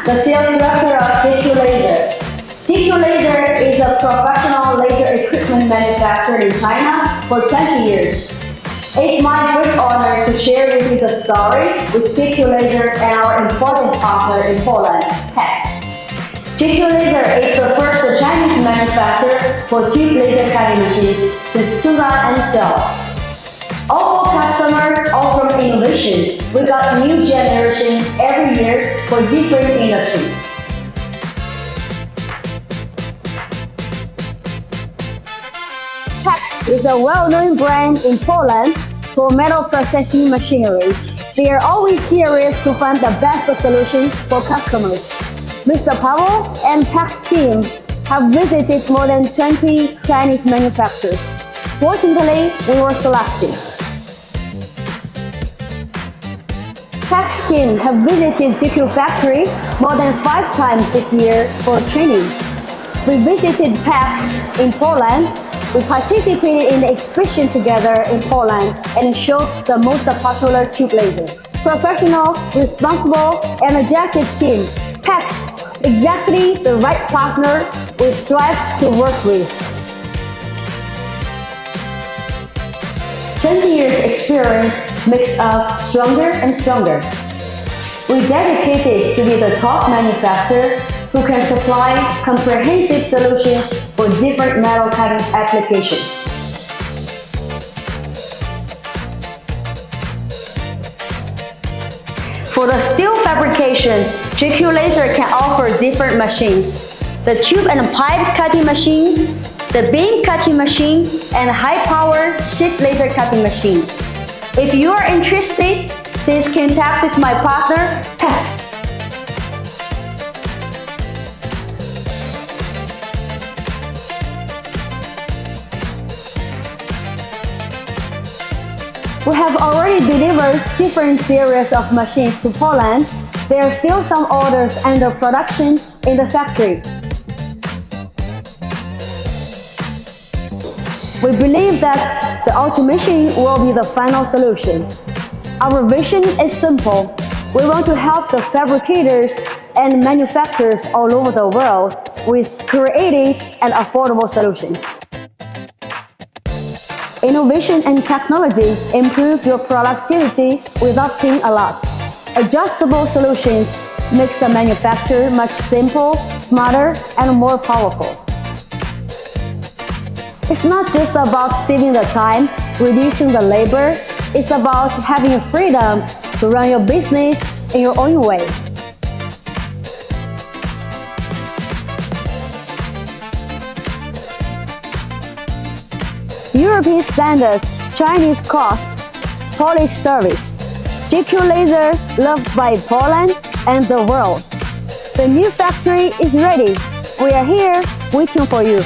the sales director of GQ Laser. GQ Laser is a professional laser equipment manufacturer in China for 20 years. It's my great honor to share with you the story with GQ Laser and our important partner in Poland, PAX. GQ Laser is the first Chinese manufacturer for tube laser cutting machines since 2012. All customers offer innovation. We got new generation every year for different industries. PAX is a well-known brand in Poland for metal processing machinery. They are always curious to find the best solutions for customers. Mr. Pavel and PAX team have visited more than 20 Chinese manufacturers. Fortunately, we were selected. PAX team have visited GQ factory more than 5 times this year for training. We visited PAX in Poland. We participated in the exhibition together in Poland and showed the most popular tube laser. Professional, responsible, energetic team. PAX, exactly the right partner we strive to work with. 20 years experience makes us stronger and stronger. We're dedicated to be the top manufacturer who can supply comprehensive solutions for different metal cutting applications. For the steel fabrication, GQ Laser can offer different machines. The tube and pipe cutting machine, the beam cutting machine, and high-power sheet laser cutting machine. If you are interested, please contact with my partner, PAX. We have already delivered different series of machines to Poland. There are still some orders under production in the factory. We believe that the automation will be the final solution. Our vision is simple. We want to help the fabricators and manufacturers all over the world with creative and affordable solutions. Innovation and technology improve your productivity without paying a lot. Adjustable solutions makes the manufacturer much simpler, smarter, and more powerful. It's not just about saving the time, reducing the labor. It's about having freedom to run your business in your own way. European standards, Chinese cost, Polish service. GQ Laser loved by Poland and the world. The new factory is ready. We are here waiting for you.